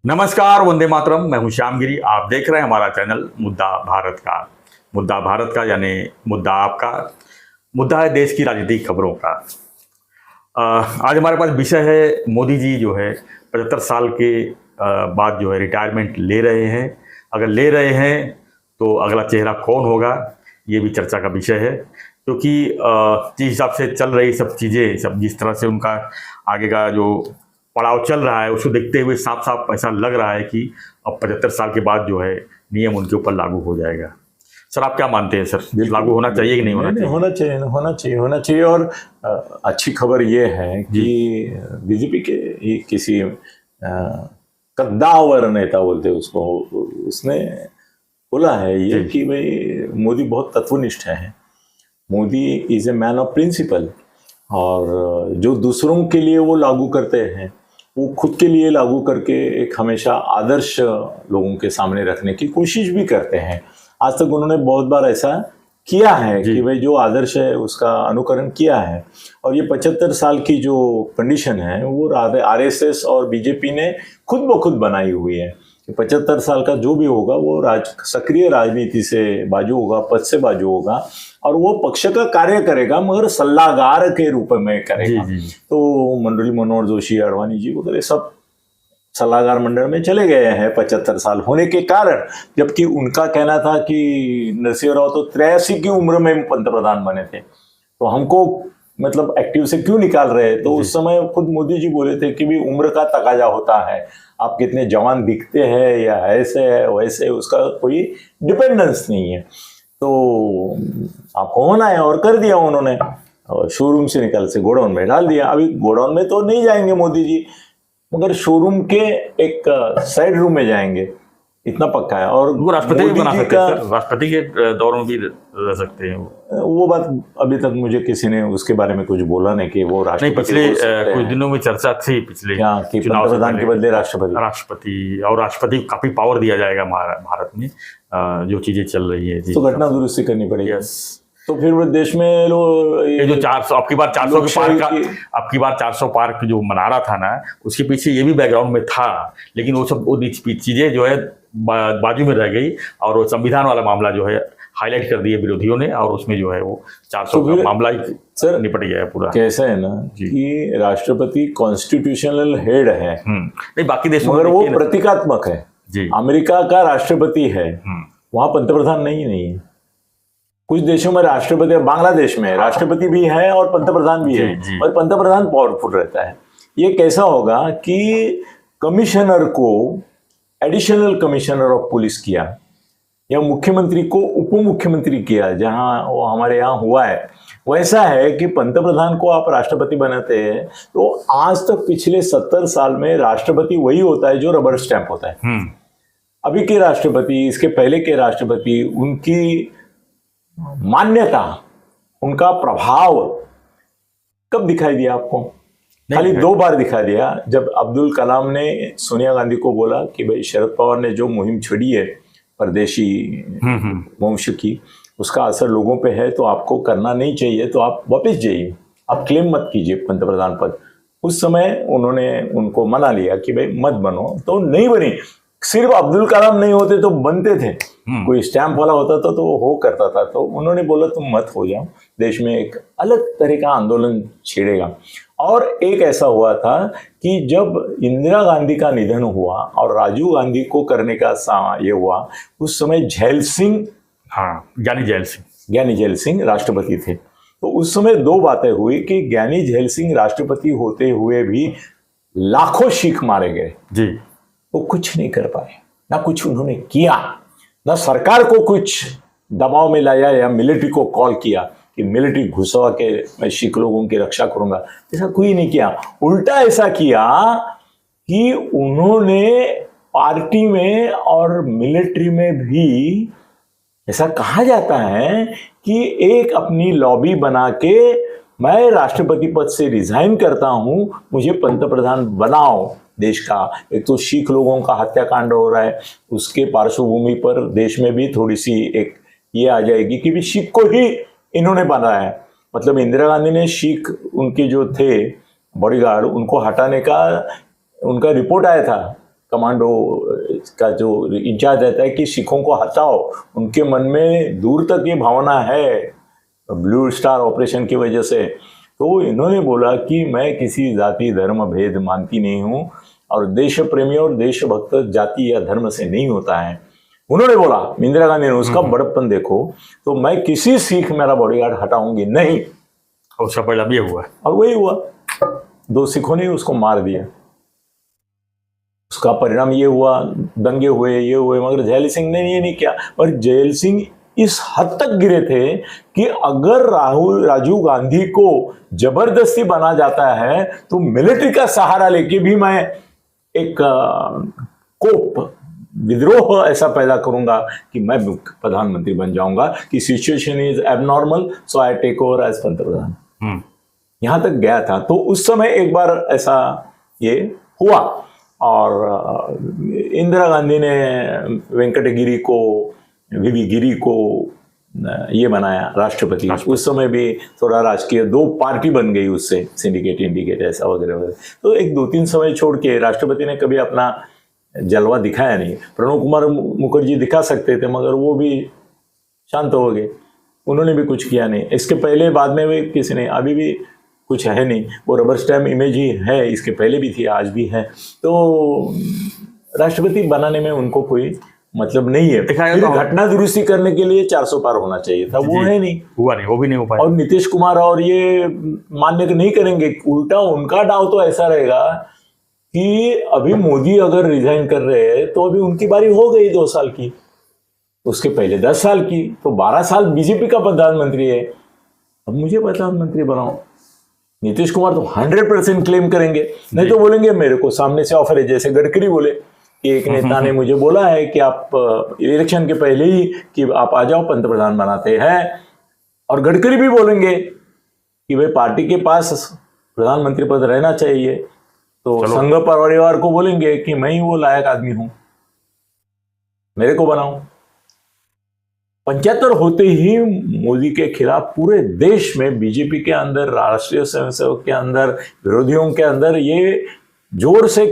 नमस्कार, वंदे मातरम। मैं हूं श्यामगिरी। आप देख रहे हैं हमारा चैनल मुद्दा भारत का। मुद्दा भारत का यानी मुद्दा आपका, मुद्दा है देश की राजनीतिक खबरों का। आज हमारे पास विषय है, मोदी जी जो है 75 साल के बाद जो है रिटायरमेंट ले रहे हैं। अगर ले रहे हैं तो अगला चेहरा कौन होगा, ये भी चर्चा का विषय है। क्योंकि जिस हिसाब से चल रही सब चीज़ें, सब जिस तरह से उनका आगे का जो पड़ाव चल रहा है, उसको देखते हुए साफ साफ ऐसा लग रहा है कि अब 75 साल के बाद जो है नियम उनके ऊपर लागू हो जाएगा। सर, आप क्या मानते हैं सर, लागू होना चाहिए कि नहीं होना चाहिए? होना चाहिए। और अच्छी खबर ये है कि बीजेपी के किसी कद्दावर नेता बोलते हैं उसको, उसने बोला है ये कि भाई मोदी बहुत तत्वनिष्ठ है। Modi is a man of principle, और जो दूसरों के लिए वो लागू करते हैं वो खुद के लिए लागू करके एक हमेशा आदर्श लोगों के सामने रखने की कोशिश भी करते हैं। आज तक उन्होंने बहुत बार ऐसा किया है कि भाई जो आदर्श है उसका अनुकरण किया है। और ये 75 साल की जो कंडीशन है वो आरएसएस और बीजेपी ने खुद ब खुद बनाई हुई है कि 75 साल का जो भी होगा वो सक्रिय राजनीति से बाजू होगा, पद से बाजू होगा, और वो पक्ष का कार्य करेगा मगर सलाहकार के रूप में करेगा। तो मुरली मनोहर जोशी, आडवाणी जी वगैरह सब सलाहकार मंडल में चले गए हैं 75 साल होने के कारण। जबकि उनका कहना था कि नरसिंह राव तो 83 की उम्र में पंतप्रधान बने थे, तो हमको मतलब एक्टिव से क्यों निकाल रहे। तो उस समय खुद मोदी जी बोले थे कि भी उम्र का तकाजा होता है, आप कितने जवान दिखते हैं या ऐसे है वैसे, उसका कोई डिपेंडेंस नहीं है। तो आपको होना है, और कर दिया उन्होंने। और शोरूम से निकल से गोडाउन में डाल दिया। अभी गोडाउन में तो नहीं जाएंगे मोदी जी, मगर शोरूम के एक साइड रूम में जाएंगे, इतना पक्का है। और वो राष्ट्रपति भी बना सकते हैं, राष्ट्रपति के दौर में भी रह सकते हैं। वो बात अभी तक मुझे किसी ने उसके बारे में कुछ बोला नहीं कि वो राष्ट्रपति। पिछले कुछ दिनों में चर्चा थी, पिछले चुनाव प्रधान के बदले राष्ट्रपति और राष्ट्रपति को काफी पावर दिया जाएगा भारत में, जो चीजें चल रही है। तो घटना दुरुस्ती करनी पड़ेगी। तो फिर वो देश में ये जो 400 आपकी बार 400 के पार का, आपकी बार 400 पार जो मना रहा था ना, उसके पीछे ये भी बैकग्राउंड में था। लेकिन वो सब वो चीजें जो है बाजू में रह गई, और वो संविधान वाला मामला जो है हाईलाइट कर दिया विरोधियों ने, और उसमें जो है वो 400 का मामला ही निपट गया है पूरा। कैसा है ना कि राष्ट्रपति कॉन्स्टिट्यूशनल हेड है, नहीं बाकी देशों मगर वो प्रतीकात्मक है। अमेरिका का राष्ट्रपति है, वहां पंतप्रधान नहीं है। कुछ देशों में राष्ट्रपति, बांग्लादेश में राष्ट्रपति भी है और पंतप्रधान भी है, और पंतप्रधान पावरफुल रहता है। ये कैसा होगा कि कमिश्नर को एडिशनल कमिश्नर ऑफ पुलिस किया, या मुख्यमंत्री को उप मुख्यमंत्री किया, जहां वो हमारे यहाँ हुआ है। वैसा है कि पंतप्रधान को आप राष्ट्रपति बनाते हैं तो आज तक पिछले 70 साल में राष्ट्रपति वही होता है जो रबर स्टैंप होता है। अभी के राष्ट्रपति, इसके पहले के राष्ट्रपति, उनकी मान्यता, उनका प्रभाव कब दिखाई दिया आपको? खाली 2 बार दिखा दिया। जब अब्दुल कलाम ने सोनिया गांधी को बोला कि भाई शरद पवार ने जो मुहिम छेड़ी है परदेशी वंश की, उसका असर लोगों पे है, तो आपको करना नहीं चाहिए, तो आप वापस जाइए, आप क्लेम मत कीजिए पंतप्रधान पद। उस समय उन्होंने उनको मना लिया कि भाई मत बनो, तो नहीं बनी। सिर्फ अब्दुल कलाम नहीं होते तो बनते थे, कोई स्टैंप वाला होता था तो हो करता था। तो उन्होंने बोला तुम मत हो जाओ, देश में एक अलग तरह का आंदोलन छेड़ेगा। और एक ऐसा हुआ था कि जब इंदिरा गांधी का निधन हुआ और राजीव गांधी को करने का ये हुआ, उस समय ज्ञानी झैल सिंह राष्ट्रपति थे। तो उस समय 2 बातें हुई कि ज्ञानी झैल सिंह राष्ट्रपति होते हुए भी लाखों सिख मारे गए जी, वो कुछ नहीं कर पाए, ना कुछ उन्होंने किया, ना सरकार को कुछ दबाव में लाया या मिलिट्री को कॉल किया कि मिलिट्री घुसवा के मैं सिख लोगों की रक्षा करूंगा। ऐसा कोई नहीं किया। उल्टा ऐसा किया कि उन्होंने पार्टी में और मिलिट्री में भी ऐसा कहा जाता है कि एक अपनी लॉबी बना के मैं राष्ट्रपति पद से रिजाइन करता हूं, मुझे पंतप्रधान बनाओ देश का। एक तो सिख लोगों का हत्याकांड हो रहा है, उसके पार्श्वभूमि पर देश में भी थोड़ी सी एक ये आ जाएगी कि भी सिख को ही इन्होंने बनाया है। मतलब इंदिरा गांधी ने सिख उनके जो थे बॉडीगार्ड, उनको हटाने का उनका रिपोर्ट आया था कमांडो का जो इंचार्ज रहता है कि सिखों को हटाओ, उनके मन में दूर तक ये भावना है ब्लू स्टार ऑपरेशन की वजह से, तो इन्होंने बोला कि मैं किसी जाति धर्म भेद मानती नहीं हूँ और देश प्रेमी और देशभक्त जाति या धर्म से नहीं होता है। उन्होंने बोला, इंदिरा गांधी ने, उसका बड़प्पन देखो, तो मैं किसी सिख मेरा बॉडीगार्ड हटाऊंगी नहीं। और उसका परिणाम ये हुआ, और वही हुआ, 2 सिखों ने उसको मार दिया। उसका परिणाम ये हुआ, दंगे हुए, ये हुए, मगर जैल सिंह ने ये नहीं किया। और जैल सिंह इस हद तक गिरे थे कि अगर राजीव गांधी को जबरदस्ती बना जाता है तो मिलिट्री का सहारा लेके भी मैं एक कोप विद्रोह ऐसा पैदा करूंगा कि मैं प्रधानमंत्री बन जाऊंगा, कि situation is abnormal so I take over as पंतप्रधान। यहां तक गया था। तो उस समय एक बार ऐसा ये हुआ और इंदिरा गांधी ने वेंकटगिरी को, वीवी गिरी को ये बनाया राष्ट्रपति। उस समय भी थोड़ा राजकीय 2 पार्टी बन गई उससे, सिंडिकेट इंडिकेट ऐसा वगैरह वगैरह। तो एक 2-3 समय छोड़ के राष्ट्रपति ने कभी अपना जलवा दिखाया नहीं। प्रणब कुमार मुखर्जी दिखा सकते थे मगर वो भी शांत हो गए, उन्होंने भी कुछ किया नहीं। इसके पहले बाद में भी किसी ने, अभी भी कुछ है नहीं, वो रबर स्टैम्प इमेज ही है, इसके पहले भी थी, आज भी है। तो राष्ट्रपति बनाने में उनको कोई मतलब नहीं है। फिर घटना दुरुस्ती करने के लिए 400 पार होना चाहिए था, वो है नहीं, हुआ नहीं, वो भी नहीं हो पाया। और नीतीश कुमार और ये मान्य नहीं करेंगे। उल्टा उनका दाव तो ऐसा रहेगा कि अभी मोदी अगर रिजाइन कर रहे हैं तो अभी उनकी बारी हो गई 2 साल की, उसके पहले 10 साल की, तो 12 साल बीजेपी का प्रधानमंत्री है, अब मुझे प्रधानमंत्री बनाओ। नीतीश कुमार तो 100% क्लेम करेंगे, नहीं तो बोलेंगे मेरे को सामने से ऑफर है। जैसे गडकरी बोले कि एक नेता ने मुझे बोला है कि आप इलेक्शन के पहले ही कि आप आ जाओ, पंतप्रधान बनाते हैं। और गडकरी भी बोलेंगे कि भाई पार्टी के पास प्रधानमंत्री पद रहना चाहिए, तो संघ परिवार को बोलेंगे कि मैं ही वो लायक आदमी हूं, मेरे को बनाओ। 75 होते ही मोदी के खिलाफ पूरे देश में, बीजेपी के अंदर, राष्ट्रीय स्वयंसेवक के अंदर, विरोधियों के अंदर ये जोर से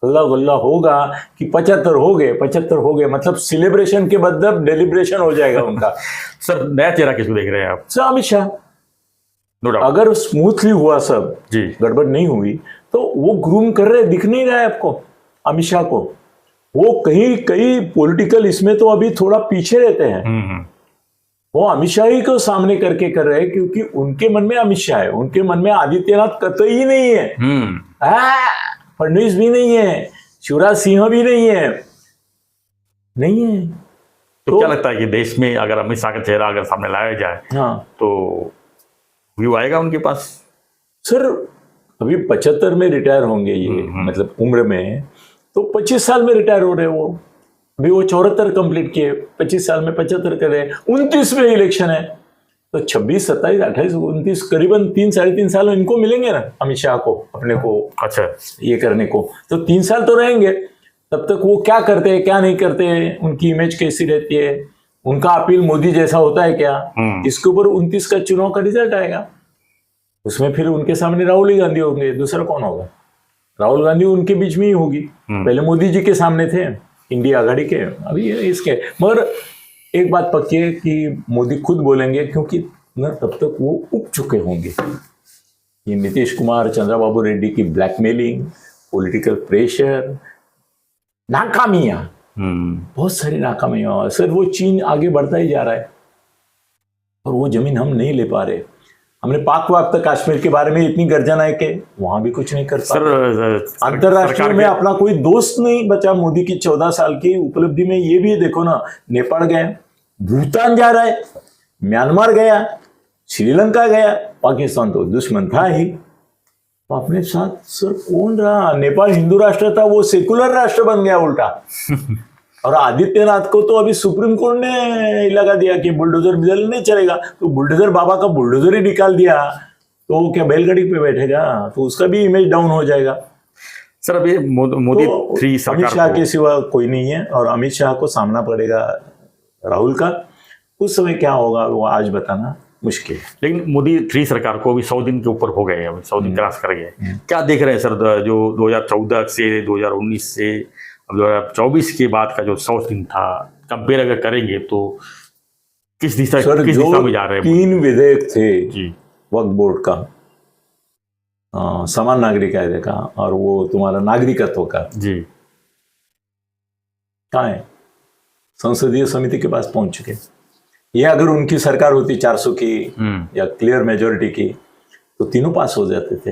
हल्ला गुल्ला होगा कि 75 हो गए, मतलब सेलिब्रेशन के बदले डेलिब्रेशन हो जाएगा उनका। सर नया चेहरा किसको देख रहे हैं आप? Sir Amit Shah. No doubt, अगर स्मूथली हुआ सब जी, गड़बड़ नहीं हुई, तो वो ग्रूम कर रहे, दिख नहीं रहा है आपको अमित शाह को। वो कई पॉलिटिकल इसमें तो अभी थोड़ा पीछे रहते हैं। वो अमित शाह ही को सामने करके कर रहे हैं, क्योंकि उनके मन में अमित शाह है, उनके मन में आदित्यनाथ कतई ही नहीं है, फडणवीस भी नहीं है, शिवराज सिंह भी नहीं है। तो क्या लगता है कि देश में अगर अमित शाह का चेहरा अगर सामने लाया जाए, हाँ, तो व्यू आएगा उनके पास? सर अभी 75 में रिटायर होंगे ये, मतलब उम्र में, तो 25 साल में रिटायर हो रहे वो। अभी वो 74 कंप्लीट किए, 25 साल में 75 कर रहे, 29 में इलेक्शन है, तो 26, 27, 28, 29 करीबन 3-3.5 साल इनको मिलेंगे ना अमित शाह को, अपने को अच्छा ये करने को। तो 3 साल तो रहेंगे, तब तक वो क्या करते हैं क्या नहीं करते, उनकी इमेज कैसी रहती है, उनका अपील मोदी जैसा होता है क्या, इसके ऊपर 29 का चुनाव का रिजल्ट आएगा। उसमें फिर उनके सामने राहुल गांधी होंगे, दूसरा कौन होगा? राहुल गांधी उनके बीच में ही होगी। पहले मोदी जी के सामने थे, इंडिया आघाड़ी के, अभी इसके। मगर एक बात पक्की है कि मोदी खुद बोलेंगे, क्योंकि न तब तक वो उब चुके होंगे। ये नीतीश कुमार, चंद्रबाबू रेड्डी की ब्लैकमेलिंग, पॉलिटिकल प्रेशर, नाकामियां, बहुत सारी नाकामियां। सर वो चीन आगे बढ़ता ही जा रहा है और वो जमीन हम नहीं ले पा रहे। हमने पाक व्याप्त कश्मीर के बारे में इतनी गर्जना है कि वहां भी कुछ नहीं कर पा रहे। अंतरराष्ट्रीय में अपना कोई दोस्त नहीं बचा मोदी की 14 साल की उपलब्धि में। ये भी देखो ना, नेपाल गया, भूटान जा रहा है, म्यांमार गया, श्रीलंका गया, पाकिस्तान तो दुश्मन था ही। तो अपने साथ सर कौन रहा? नेपाल हिंदू राष्ट्र था, वो सेकुलर राष्ट्र बन गया उल्टा। और आदित्यनाथ को तो अभी सुप्रीम कोर्ट ने लगा दिया कि बुलडोजर बिजल नहीं चलेगा, तो बुलडोजर बाबा का बुलडोजर ही निकाल दिया, तो वो क्या बैलगाड़ी पे बैठेगा? तो उसका भी इमेज डाउन हो जाएगा। सर अभी मोदी तो अमित शाह के सिवा कोई नहीं है, और अमित शाह को सामना पड़ेगा राहुल का। उस समय क्या होगा वो आज बताना मुश्किल है। लेकिन मोदी 3 सरकार को अभी 100 दिन के ऊपर हो गए, अभी 100 दिन क्रॉस कर गए। क्या देख रहे हैं सर, जो 2014 से 2019 से अब 2024 के बाद का जो 100 दिन था, कंपेयर अगर करेंगे तो किस दिशा में जा रहे हैं? 3 विधेयक थे जी, वक्फ बोर्ड का, समान नागरिक कायदे का, और वो तुम्हारा नागरिकत्व का, जी, कहाँ है? संसदीय समिति के पास पहुंच चुके। ये अगर उनकी सरकार होती 400 की या क्लियर मेजोरिटी की, तो तीनों पास हो जाते थे।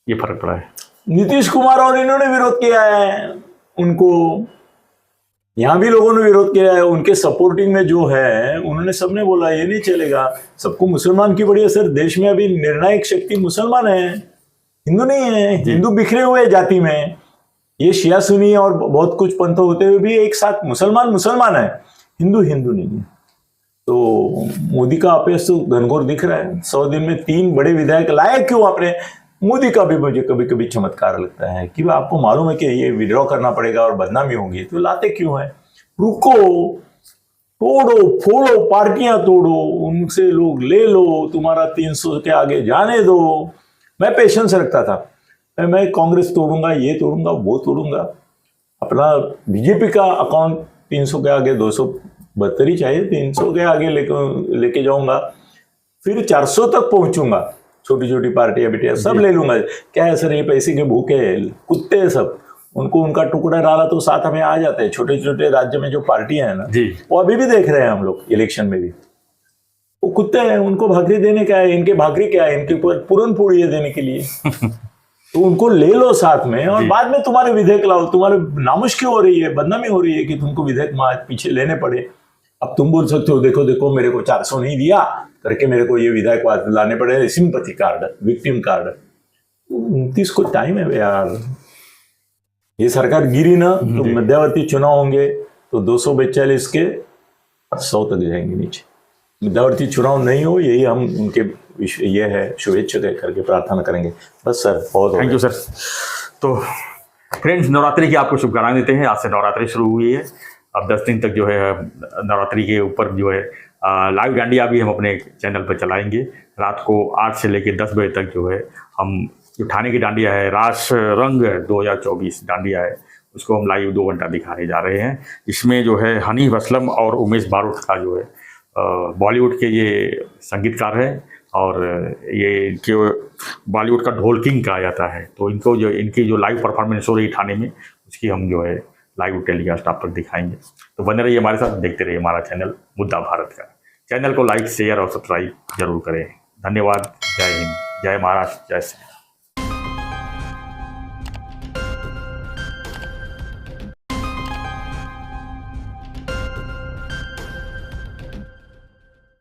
ये फर्क पड़ा है। नीतीश कुमार और इन्होंने विरोध किया है उनको, यहां भी लोगों ने विरोध किया है। उनके सपोर्टिंग में जो है, उन्होंने सबने बोला ये नहीं चलेगा, सबको मुसलमान की बड़ी असर। देश में अभी निर्णायक शक्ति मुसलमान है, हिंदू नहीं है। हिंदू बिखरे हुए जाति में, ये शिया सुन्नी और बहुत कुछ पंथ होते हुए भी एक साथ मुसलमान है, हिंदू नहीं है। तो मोदी का अपयश तो घनघोर दिख रहा है। 100 दिन में 3 बड़े विधायक लाए क्यों आपने? मोदी का भी मुझे कभी कभी चमत्कार लगता है कि आपको मालूम है कि ये विड्रॉ करना पड़ेगा और बदनामी होगी, तो लाते क्यों है? रुको, तोड़ो फोड़ो, पार्टियां तोड़ो, उनसे लोग ले लो, तुम्हारा 300 के आगे जाने दो। मैं पेशेंस रखता था, मैं कांग्रेस तोड़ूंगा, ये तोड़ूंगा, वो तोड़ूंगा। अपना बीजेपी का अकाउंट 300 के आगे 272 ही चाहिए, 300 के आगे लेके जाऊंगा, फिर 400 तक पहुंचूंगा। छोटी छोटी पार्टियां बिटिया सब ले लूंगा। क्या है सर, ये पैसे के भूखे कुत्ते हैं सब, उनको उनका टुकड़ा डाला तो साथ हमें आ जाते हैं। छोटे छोटे राज्य में जो पार्टियां हैं ना, वो अभी भी देख रहे हैं हम लोग इलेक्शन में भी, वो कुत्ते हैं, उनको भाकरी देने का है। इनके भाकरी क्या है? इनके पूरन पूरी है देने के लिए। तो उनको ले लो साथ में, और बाद में तुम्हारे विधेयक लाओ। तुम्हारे नामुश क्यों हो रही है, बदनामी हो रही है कि तुमको विधेयक पीछे लेने पड़े। अब तुम बोल सकते हो देखो देखो मेरे को 400 नहीं दिया करके मेरे को ये विधेयक लाने पड़े, सिंपैथी कार्ड, विक्टिम कार्ड। 29 को टाइम है यार। ये सरकार गिरी ना तो मध्यावर्ती चुनाव होंगे तो 242 के 100 तक जाएंगे नीचे। मध्यावर्ती चुनाव नहीं हो, यही हम उनके ये है शुभेच्छा करके प्रार्थना करेंगे। बस सर, बहुत थैंक यू सर। तो फ्रेंड्स, नवरात्रि की आपको शुभकामनाएं देते हैं। आज से नवरात्रि शुरू हुई है, अब 10 दिन तक जो है नवरात्रि के ऊपर जो है लाइव डांडिया भी हम अपने चैनल पर चलाएंगे। रात को 8 से लेकर 10 बजे तक जो है हम जो ठाणे की डांडिया है, रास रंग 2024 डांडिया है, उसको हम लाइव 2 घंटा दिखाने जा रहे हैं। इसमें जो है हनीफ असलम और उमेश बारूद का जो है बॉलीवुड के ये संगीतकार हैं, और ये इनके बॉलीवुड का ढोल किंग कहा जाता है। तो इनकी जो लाइव परफॉर्मेंस हो रही है ठाणे में, उसकी हम जो है लाइव टेलीकास्ट आप तक दिखाएंगे। तो बने रहिए हमारे साथ, देखते रहिए हमारा चैनल मुद्दा भारत का। चैनल को लाइक, शेयर और सब्सक्राइब जरूर करें। धन्यवाद। जय हिंद, जय महाराष्ट्र, जय श्री राम।